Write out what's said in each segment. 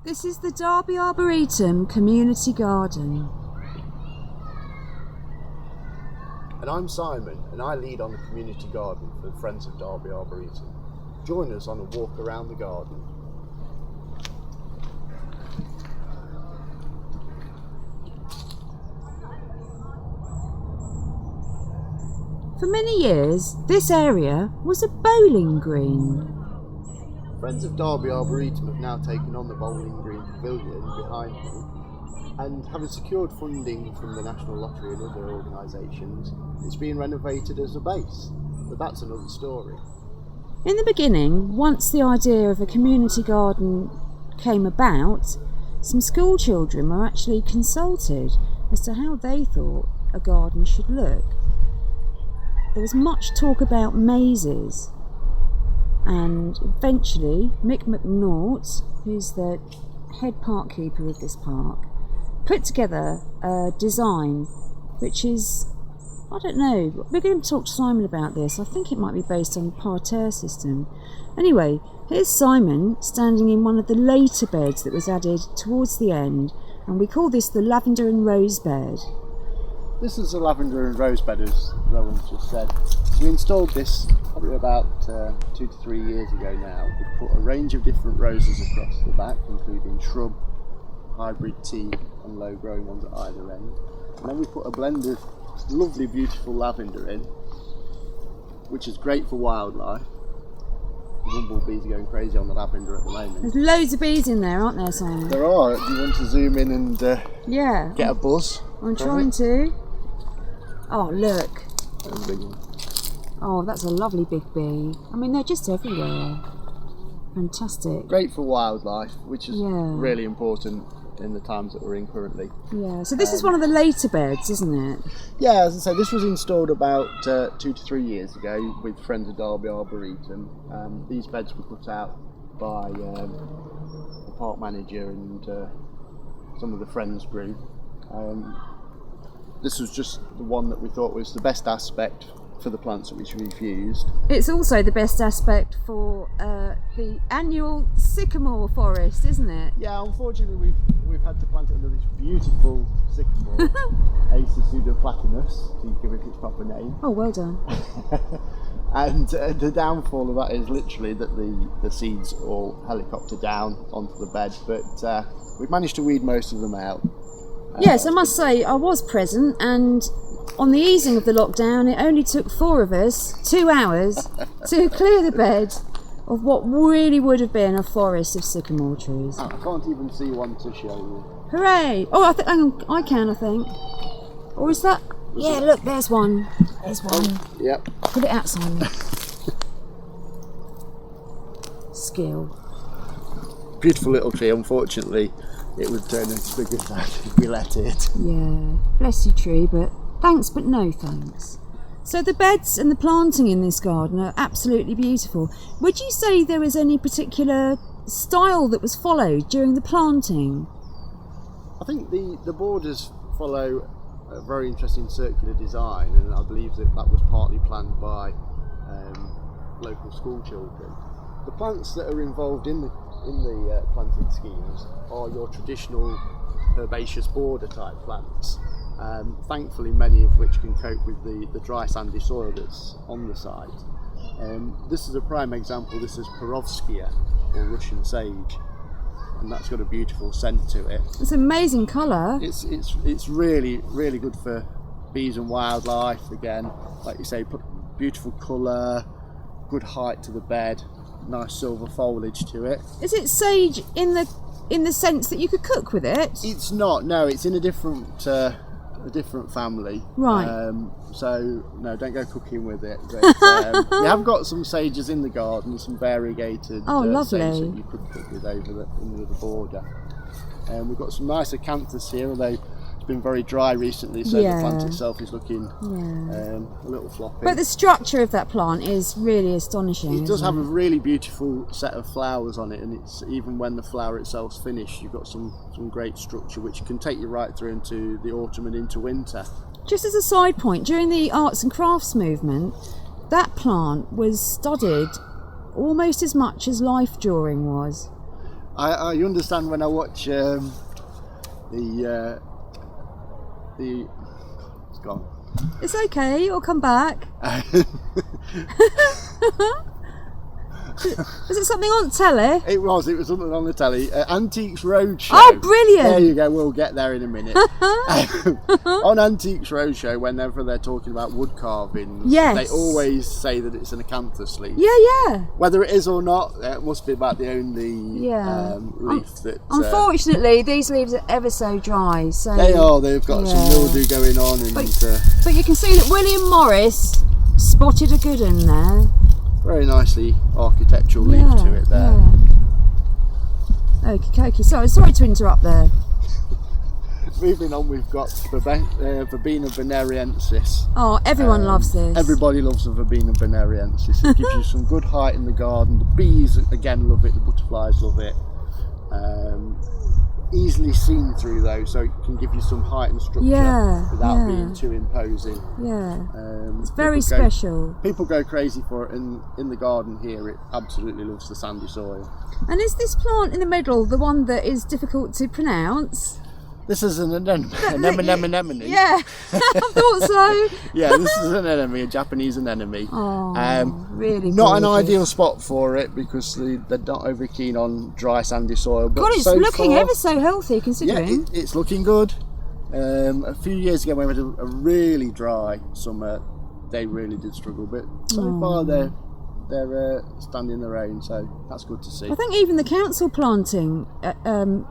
This is the Derby Arboretum Community Garden. And I'm Simon, and I lead on the community garden for the Friends of Derby Arboretum. Join us on a walk around the garden. For many years, this area was a bowling green. Friends of Derby Arboretum have now taken on the bowling green pavilion behind me, and having secured funding from the National Lottery and other organisations, it's been renovated as a base, but that's another story. In the beginning, once the idea of a community garden came about, some school children were actually consulted as to how they thought a garden should look. There was much talk about mazes, and eventually Mick McNaught, who's the head park keeper of this park, put together a design which is, I don't know, we're going to talk to Simon about this. I think it might be based on the parterre system. Anyway, here's Simon standing in one of the later beds that was added towards the end, and we call this the lavender and rose bed. This is the lavender and rose bed, as Rowan just said. We installed this probably about 2 to 3 years ago now. We put a range of different roses across the back, including shrub, hybrid tea and low growing ones at either end. And then we put a blend of lovely beautiful lavender in, which is great for wildlife. The bumblebees are going crazy on the lavender at the moment. There's loads of bees in there, aren't there, Simon? There are. Do you want to zoom in and get a buzz? I'm trying to. Oh, look. That's a big one. Oh, that's a lovely big bee. I mean, they're just everywhere. Fantastic. Great for wildlife, which is Yeah. really important in the times that we're in currently. Yeah, so this is one of the later beds, isn't it? Yeah, as I say, this was installed about 2 to 3 years ago with Friends of Derby Arboretum. These beds were put out by the park manager and some of the Friends group. This was just the one that we thought was the best aspect for the plants which we've used. It's also the best aspect for the annual sycamore forest, isn't it? Yeah, unfortunately we've had to plant it under this beautiful sycamore, Acer pseudoplatanus, to give it its proper name. Oh, well done. And the downfall of that is literally that the seeds all helicopter down onto the bed, but we've managed to weed most of them out. Yes, I must say I was present, and on the easing of the lockdown it only took 4 of us 2 hours to clear the bed of what really would have been a forest of sycamore trees. I can't even see one to show you. Hooray! Oh, I can, I think. Or is that... Yeah, look, there's one. There's one. Oh, yep. Put it out, Simon. Skill. Beautiful little tree. Unfortunately, it would turn as big as that if we let it. Yeah, bless you, tree, but thanks, but no thanks. So the beds and the planting in this garden are absolutely beautiful. Would you say there was any particular style that was followed during the planting? I think the borders follow a very interesting circular design, and I believe that was partly planned by local school children. The plants that are involved in the planting schemes are your traditional herbaceous border type plants. Thankfully, many of which can cope with the dry sandy soil that's on the site. This is a prime example. This is Perovskia, or Russian sage, and that's got a beautiful scent to it. It's an amazing colour. It's really, really good for bees and wildlife. Again, like you say, put beautiful colour, good height to the bed, nice silver foliage to it. Is it sage in the sense that you could cook with it? It's not. No, it's in a different family. Right. So no, don't go cooking with it. But, we have got some sages in the garden, some variegated lovely. sage that you could cook with under the border. We've got some nice acanthus here, although it's been very dry recently, so the plant itself is looking a little floppy. But the structure of that plant is really astonishing. It does have a really beautiful set of flowers on it, and it's even when the flower itself's finished, you've got some great structure which can take you right through into the autumn and into winter. Just as a side point, during the arts and crafts movement, that plant was studied almost as much as life drawing was. I understand when I watch the it's gone. It's okay, it'll come back. Was it something on telly? It was something on the telly. Antiques Roadshow. Oh, brilliant! There you go, we'll get there in a minute. On Antiques Roadshow, whenever they're talking about wood carvings, yes, they always say that it's an acanthus leaf. Yeah. Whether it is or not, it must be about the only leaf that... Unfortunately, these leaves are ever so dry. So they've got some mildew going on. And, but you can see that William Morris spotted a good one there. Very nicely architectural leaf to it there. Okay. Sorry to interrupt there. Moving on, we've got Verbena bonariensis. Oh, everyone loves this. Everybody loves the Verbena bonariensis. It gives you some good height in the garden. The bees, again, love it. The butterflies love it. Easily seen through though, so it can give you some height and structure without being too imposing. It's very special. People go crazy for it, and in the garden here it absolutely loves the sandy soil. And is this plant in the middle the one that is difficult to pronounce? This is an anemone. Yeah, I thought so. Yeah, this is an anemone, a Japanese anemone. Oh, really not an gorgeous. ideal spot for it because they're not over keen on dry sandy soil. But God, it's looking ever so healthy considering. Yeah, it's looking good. A few years ago when we had a really dry summer, they really did struggle, but so far they're standing their own, so that's good to see. I think even the council planting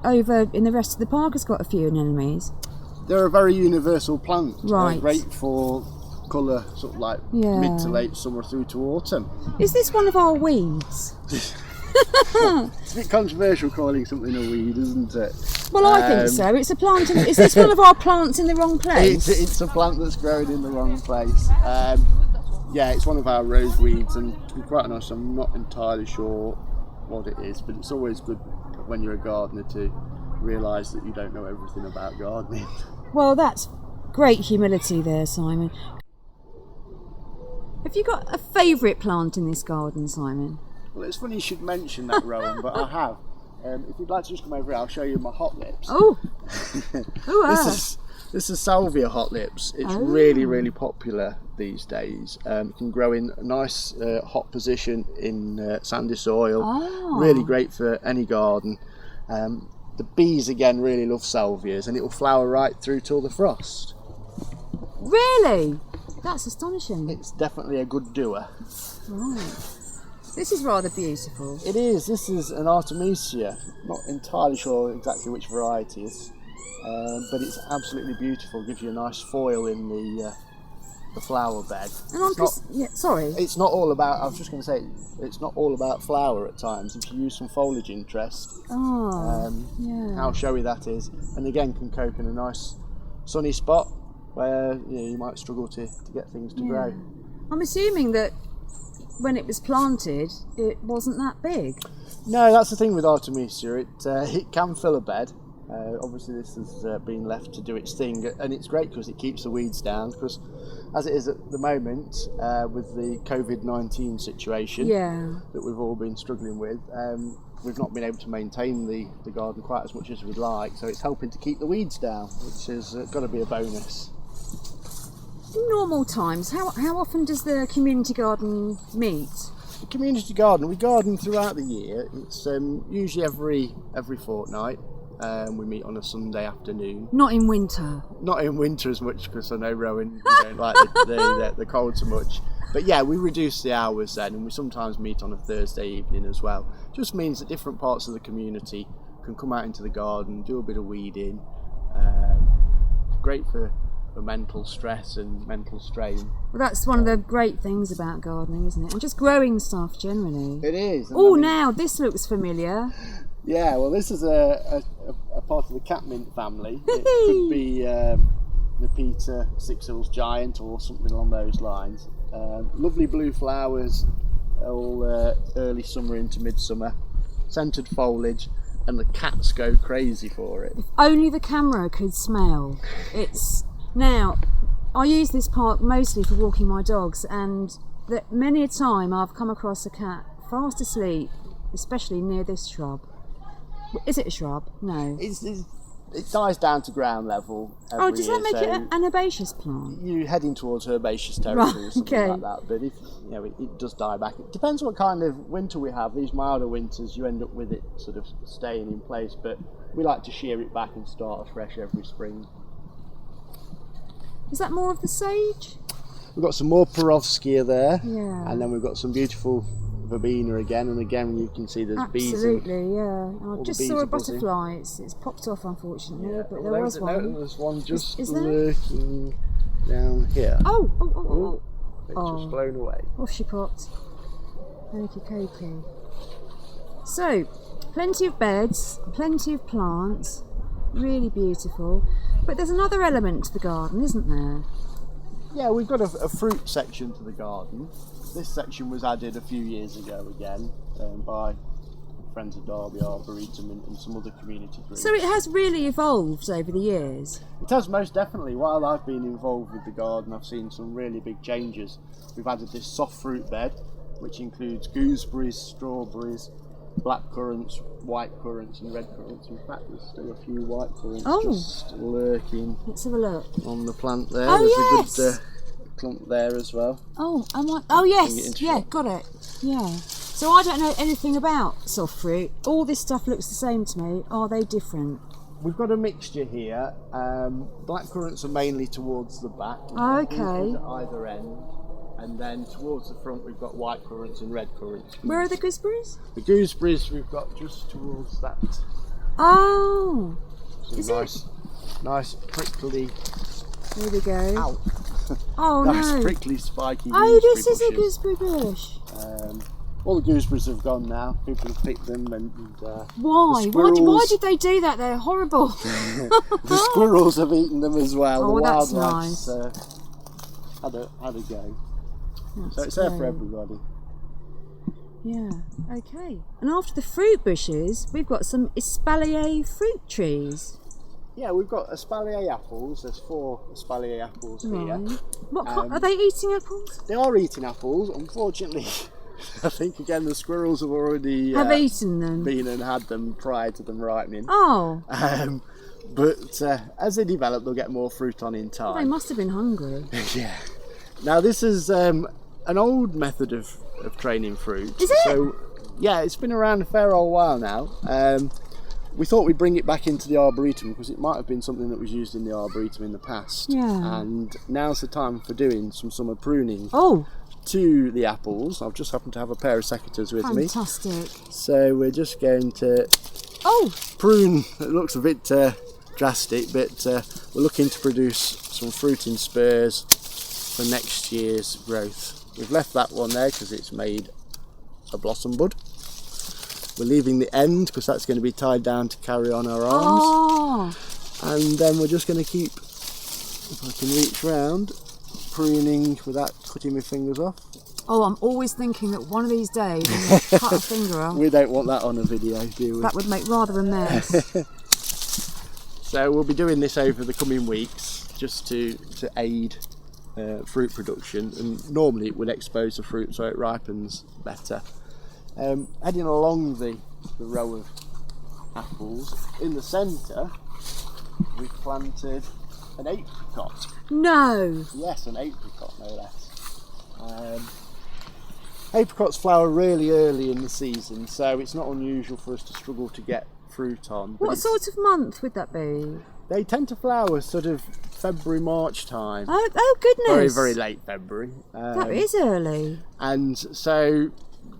over in the rest of the park has got a few anemones. They're a very universal plant. Right. They're great for colour, sort of like mid to late summer through to autumn. Is this one of our weeds? It's a bit controversial calling something a weed, isn't it? Well, I think so. It's a plant. Is this one of our plants in the wrong place? It's a plant that's growing in the wrong place. Yeah, it's one of our roseweeds, and to be quite honest, I'm not entirely sure what it is, but it's always good when you're a gardener to realise that you don't know everything about gardening. Well, that's great humility there, Simon. Have you got a favourite plant in this garden, Simon? Well, it's funny you should mention that, Rowan, but I have. If you'd like to just come over here, I'll show you my hot lips. Oh! This is salvia hot lips. It's really, really popular these days. It can grow in a nice hot position in sandy soil. Really great for any garden. The bees again really love salvias, and it will flower right through till the frost. Really? That's astonishing. It's definitely a good doer. Right. This is rather beautiful. It is. This is an Artemisia. Not entirely sure exactly which variety it is. But it's absolutely beautiful. Gives you a nice foil in the flower bed. And sorry. It's not all about. I was just going to say, it's not all about flower at times. If you use some foliage interest, how showy that is, and again can cope in a nice sunny spot where you might struggle to get things to grow. I'm assuming that when it was planted, it wasn't that big. No, that's the thing with Artemisia. It can fill a bed. Obviously this has been left to do its thing, and it's great because it keeps the weeds down, because as it is at the moment with the COVID-19 situation that we've all been struggling with, we've not been able to maintain the garden quite as much as we'd like, so it's helping to keep the weeds down, which has got to be a bonus. In normal times, how often does the community garden meet? The community garden, we garden throughout the year. It's usually every fortnight. We meet on a Sunday afternoon. Not in winter. Not in winter as much, because I know, Rowan, you don't like the cold so much. But yeah, we reduce the hours then, and we sometimes meet on a Thursday evening as well. Just means that different parts of the community can come out into the garden, do a bit of weeding. Great for mental stress and mental strain. Well, that's one of the great things about gardening, isn't it? And just growing stuff generally. It is. Oh, now this looks familiar. Yeah, well, this is a part of the catmint family. It could be Nepeta, Six Hills Giant, or something along those lines. Lovely blue flowers, all early summer into midsummer. Scented foliage, and the cats go crazy for it. If only the camera could smell. Now, I use this park mostly for walking my dogs, and that many a time I've come across a cat fast asleep, especially near this shrub. Is it a shrub? No. It dies down to ground level every Oh, does that year, make so it an herbaceous plant? you're heading towards herbaceous territory or something okay. like that. But if it does die back. It depends what kind of winter we have. These milder winters, you end up with it sort of staying in place. But we like to shear it back and start afresh every spring. Is that more of the sage? We've got some more Perovskia there, Yeah. and then we've got some beautiful verbena again, and again you can see there's bees. Absolutely, yeah. I just saw a buzzing. butterfly. It's popped off, unfortunately, Yeah, but there was one. There's one just Is there? lurking down here. Oh. It's just blown away. Off she popped. Okey-cokey. So, plenty of beds, plenty of plants, really beautiful. But there's another element to the garden, isn't there? Yeah, we've got a fruit section to the garden. This section was added a few years ago again by Friends of Derby Arboretum and some other community groups. So it has really evolved over the years. It has, most definitely. While I've been involved with the garden, I've seen some really big changes. We've added this soft fruit bed, which includes gooseberries, strawberries, black currants, white currants and red currants. In fact, there's still a few white currants just lurking. Let's have a look. On the plant there. Oh, There's a good clump there as well. Oh yes, yeah, got it. Yeah. So I don't know anything about soft fruit. All this stuff looks the same to me. Are they different? We've got a mixture here. Black currants are mainly towards the back. Okay. At either end. And then towards the front we've got white currants and red currants. Where are the gooseberries? The gooseberries we've got just towards that. Oh. Nice prickly. Here we go. Ow. Oh nice prickly spiky this gooseberry is a bushes. gooseberry bush. All the gooseberries have gone now. People have picked them and why? The squirrels, Why did they do that? They're horrible. the squirrels have eaten them as well. Oh, the that's wildlife's nice. had a go. That's So it's there for everybody. Yeah, okay. And after the fruit bushes, we've got some espalier fruit trees. Yeah, we've got espalier apples. There's 4 espalier apples here. What are they eating apples? They are eating apples. Unfortunately, I think again the squirrels have already eaten them. Been and had them prior to them ripening. Oh. But as they develop, they'll get more fruit on in time. Well, they must have been hungry. Yeah. Now this is an old method of training fruit. Is it? So yeah, it's been around a fair old while now. We thought we'd bring it back into the Arboretum because it might have been something that was used in the Arboretum in the past. Yeah. And now's the time for doing some summer pruning to the apples. I've just happened to have a pair of secateurs with me. Fantastic. So we're just going to prune. It looks a bit drastic, but we're looking to produce some fruiting spurs for next year's growth. We've left that one there because it's made a blossom bud. We're leaving the end because that's going to be tied down to carry on our arms. And then we're just going to keep, if I can reach round, pruning without cutting my fingers off. Oh, I'm always thinking that one of these days I'm going to cut a finger off. We don't want that on a video, do we? That would make rather a mess. So we'll be doing this over the coming weeks just to aid fruit production, and normally it would expose the fruit so it ripens better. Heading along the row of apples, in the centre we've planted an apricot. No! Yes, an apricot no less. Apricots flower really early in the season, so it's not unusual for us to struggle to get fruit on. What sort of month would that be? They tend to flower sort of February, March time. Oh goodness! Very, very late February. That is early. And so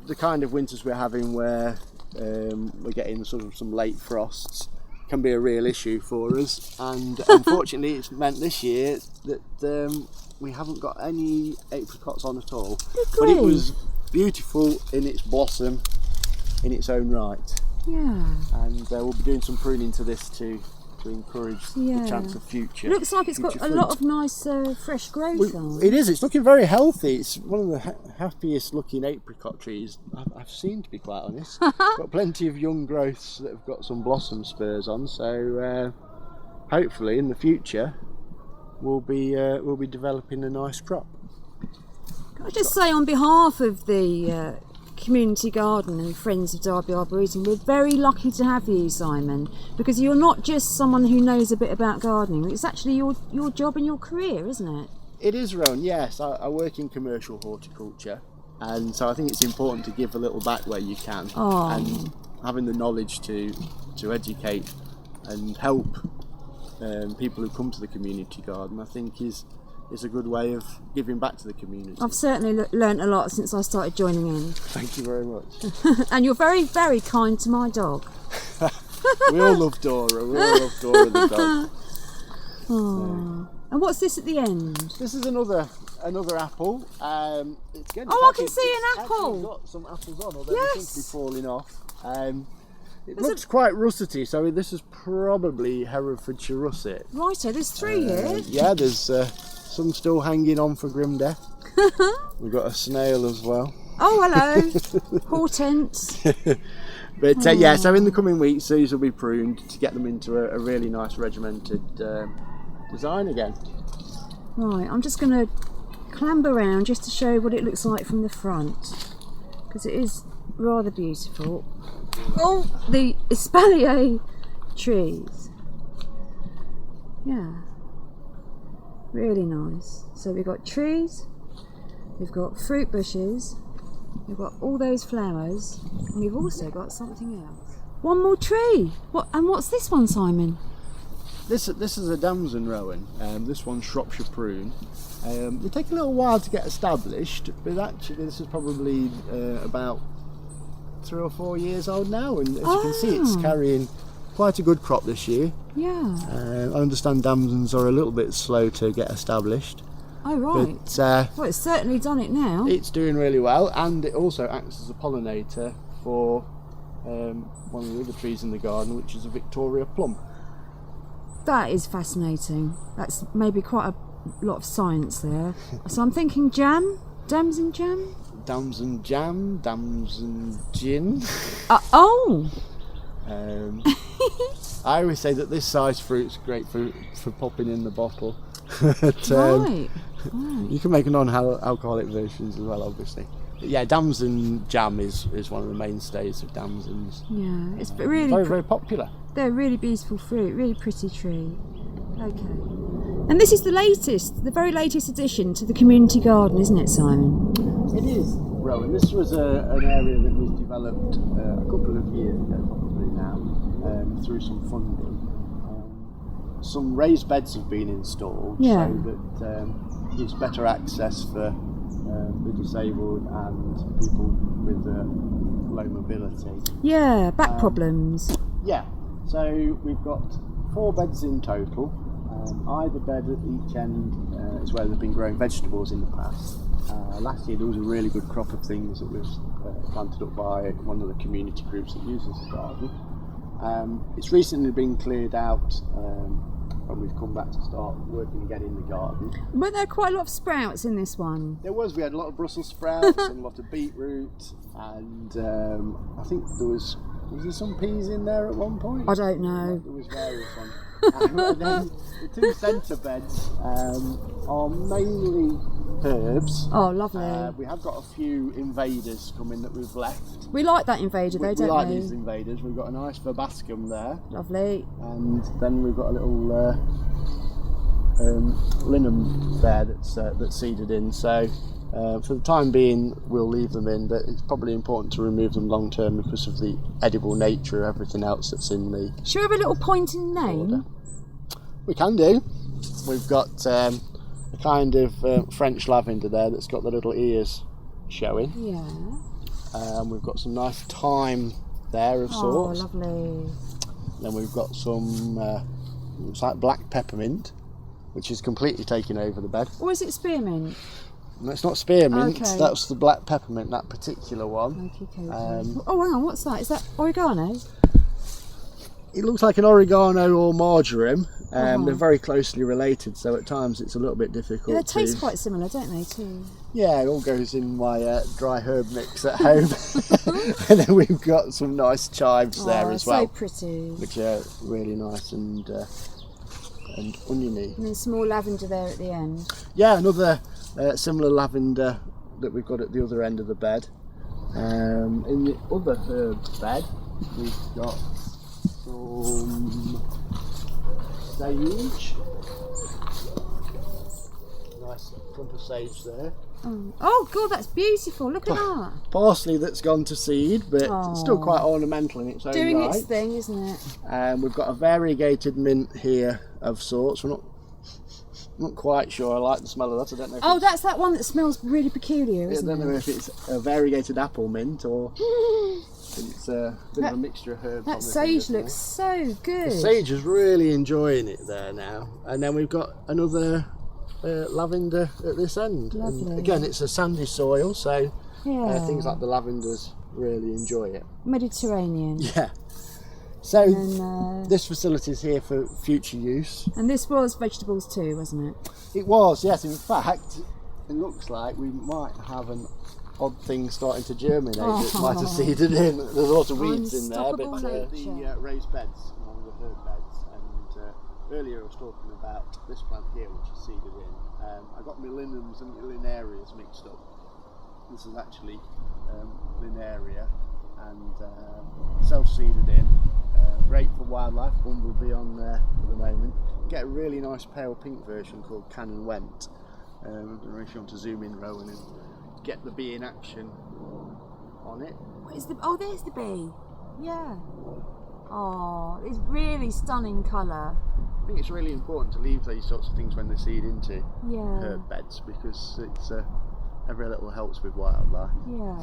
the kind of winters we're having where we're getting sort of some late frosts can be a real issue for us. And unfortunately it's meant this year that we haven't got any apricots on at all. But it was beautiful in its blossom in its own right. Yeah. And we'll be doing some pruning to this to encourage the chance of future. Looks like it's got a lot of nice fresh growth on. It is. It's looking very healthy. It's one of the happiest looking apricot trees I've seen, to be quite honest. Got plenty of young growths that have got some blossom spurs on. So hopefully in the future we'll be developing a nice crop. Can I just say on behalf of the Community Garden and Friends of Derby Arboretum, we're very lucky to have you, Simon, because you're not just someone who knows a bit about gardening. It's actually your job and your career, isn't it? It is, Rowan, yes. I work in commercial horticulture, and so I think it's important to give a little back where you can. Oh. And having the knowledge to educate and help people who come to the community garden, I think is a good way of giving back to the community. I've certainly learnt a lot since I started joining in. Thank you very much. And you're very, very kind to my dog. We all love Dora. We all love Dora the dog. Oh. And what's this at the end? This is another apple. It's getting, I can see an apple. Actually got some apples on, although Yes. they seem to be falling off. It looks quite russety, so this is probably Herefordshire russet. Righto, there's 3 here. Yeah, there's some still hanging on for grim death. We've got a snail as well. Oh, hello. Hortense. But yeah, so in the coming weeks these will be pruned to get them into a really nice regimented design again. Right, I'm just going to clamber around just to show what it looks like from the front, because it is rather beautiful. Oh, the espalier trees. Yeah, really nice. So we've got trees, we've got fruit bushes, we've got all those flowers, and we've also got something else. One more tree. What's this one, Simon? This is a damson, Rowan. This one's Shropshire prune. They take a little while to get established, but actually this is probably about 3 or 4 years old now, and as you can see, it's carrying quite a good crop this year. Yeah. I understand damsons are a little bit slow to get established. Oh, right. But Well, it's certainly done it now. it's doing really well, and it also acts as a pollinator for one of the other trees in the garden, which is a Victoria plum. That is fascinating. That's maybe quite a lot of science there. So I'm thinking jam? Damson jam? Damson jam, damson gin. Oh! I always say that this size fruit's great for popping in the bottle. But, Right. you can make non-alcoholic versions as well, obviously. But yeah, damson jam is one of the mainstays of damsons. Yeah, it's really Very, very popular. they're really beautiful fruit, really pretty tree. Okay. And this is the very latest addition to the community garden, isn't it, Simon? It is, Rowan. This was an area that was developed a couple of years ago, probably now, through some funding. Some raised beds have been installed Yeah. so that gives better access for the disabled and people with low mobility. Yeah, back problems. Yeah, so we've got 4 beds in total. Either bed at each end is where they've been growing vegetables in the past. Last year there was a really good crop of things that was planted up by one of the community groups that uses the garden. It's recently been cleared out and we've come back to start working again in the garden. Weren't there quite a lot of sprouts in this one? We had a lot of Brussels sprouts and a lot of beetroot, and I think was there some peas in there at one point? I don't know. There was various ones. And then the 2 centre beds are mainly herbs. Oh, lovely. We have got a few invaders coming that we've left. We like that invader though, We don't like we? these invaders. We've got a nice verbascum there, Lovely. and then we've got a little linum there that's seeded in. So for the time being, we'll leave them in, but it's probably important to remove them long term because of the edible nature of everything else that's in the Should we have a little point in name? order. We can do. We've got a kind of French lavender there that's got the little ears showing. Yeah. We've got some nice thyme there of Oh, sorts. lovely. Then we've got some looks like black peppermint, which is completely taking over the bed. Or is it spearmint? No, it's not spearmint, Okay. that's the black peppermint, that particular one. Okay. Um, Hang on, what's that? Is that oregano? It looks like an oregano or marjoram. Uh-huh. They're very closely related, so at times it's a little bit difficult. Yeah, they taste to... quite similar, don't they, too? Yeah, it all goes in my dry herb mix at home. And then we've got some nice chives there as well, so pretty. which are really nice and oniony. And then small lavender there at the end. Yeah, another similar lavender that we've got at the other end of the bed. In the other herb bed, we've got some sage. Nice clump of sage there. Oh God, that's beautiful. Look at that. Parsley that's gone to seed, but it's still quite ornamental in its own Doing right. its thing, isn't it? We've got a variegated mint here of sorts. We're not quite sure. I like the smell of that. I don't know. If That's that one that smells really peculiar, isn't it? I don't know if it's a variegated apple mint or it's a bit of a mixture of herbs. That sage looks so good. The sage is really enjoying it there now. And then we've got another lavender at this end. Lovely. And again, it's a sandy soil, so Yeah. things like the lavenders really enjoy it. Mediterranean. Yeah. So And, this facility is here for future use. and this was vegetables too, wasn't it? It was, yes. In fact, it looks like we might have an odd thing starting to germinate that might have seeded in. There's a lot of weeds in there, but Unstoppable the raised beds along the herb beds. And earlier I was talking about this plant here, which is seeded in. I got millenniums and millenarias mixed up. This is actually linaria and self-seeded in. Great for wildlife. Bumblebee on there at the moment. Get a really nice pale pink version called Cannon Went. I don't know if you want to zoom in, Rowan, and get the bee in action on it. What is the? Oh, there's the bee. Yeah. Oh, it's really stunning colour. I think it's really important to leave these sorts of things when they seed into Yeah. herb beds because it's every little helps with wildlife. Yeah.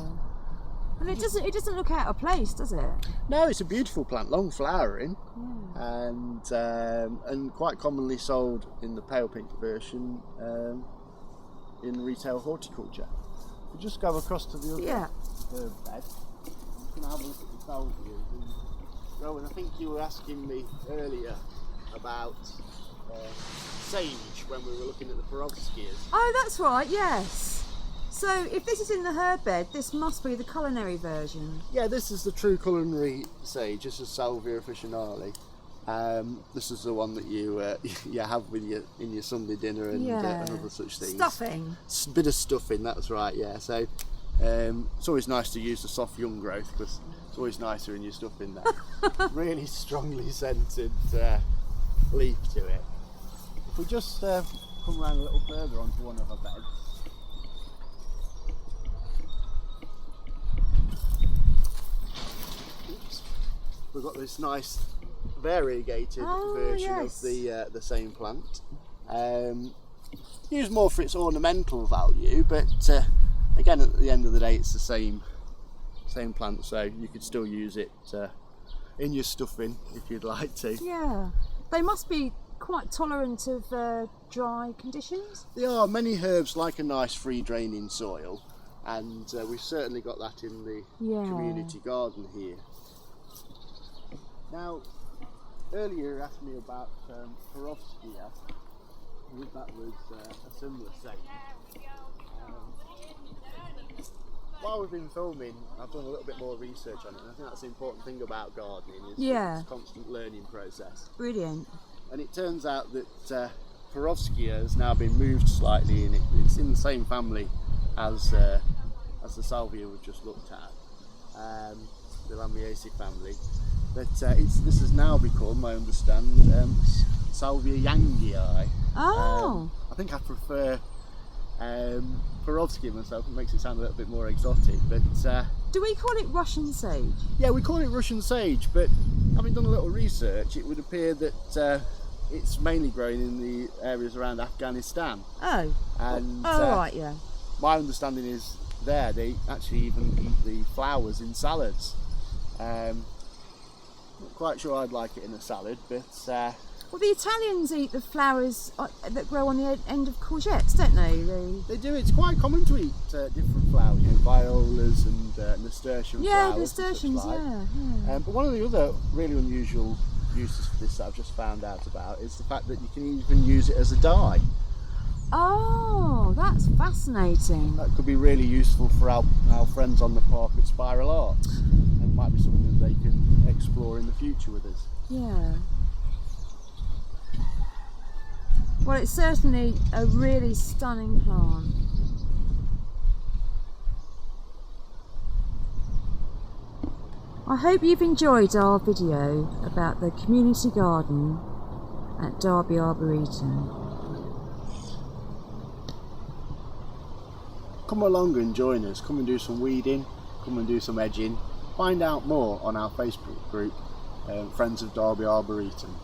And it doesn't look out of place, does it? No, it's a beautiful plant, long flowering, Yeah. and quite commonly sold in the pale pink version in retail horticulture. We just go across to the other herb bed. I'm just going to have a look at the salvias. And Rowan, I think you were asking me earlier about sage when we were looking at the perovskias. Oh, that's right. Yes. So if this is in the herb bed, this must be the culinary version. Yeah, this is the true culinary sage. This is Salvia officinale. This is the one that you have with in your Sunday dinner and other such things. Stuffing. Bit of stuffing, that's right. Yeah. So it's always nice to use the soft young growth because it's always nicer when you're stuffing that. Really strongly scented leaf to it. If we just come around a little further onto one of our beds. We've got this nice variegated version of the same plant. Used more for its ornamental value, but again, at the end of the day, it's the same plant, so you could still use it in your stuffing if you'd like to. Yeah, they must be quite tolerant of dry conditions. There are many herbs like a nice free draining soil, and we've certainly got that in the community garden here. Now, earlier you asked me about perovskia. I think that was a similar sage. While we've been filming, I've done a little bit more research on it, and I think that's the important thing about gardening is it's a constant learning process. Brilliant. And it turns out that perovskia has now been moved slightly, and it's in the same family as the salvia we've just looked at, the Lamiaceae family. But this has now become, I understand, Salvia Yangii. Oh. I think I prefer perovskia myself. It makes it sound a little bit more exotic. But do we call it Russian sage? yeah, we call it Russian sage. But having done a little research, it would appear that it's mainly grown in the areas around Afghanistan. Oh. And right, yeah. my understanding is they actually even eat the flowers in salads. Not quite sure I'd like it in a salad, but Well, the Italians eat the flowers that grow on the end of courgettes, don't they? they do. It's quite common to eat different flowers, violas and nasturtium flowers. Nasturtiums, yeah. But one of the other really unusual uses for this that I've just found out about is the fact that you can even use it as a dye. Oh, that's fascinating. That could be really useful for our friends on the park at Spiral Arts, and might be something that they can explore in the future with us. Yeah. Well, it's certainly a really stunning plant. I hope you've enjoyed our video about the community garden at Derby Arboretum. Come along and join us. Come and do some weeding, come and do some edging. Find out more on our Facebook group, Friends of Derby Arboretum.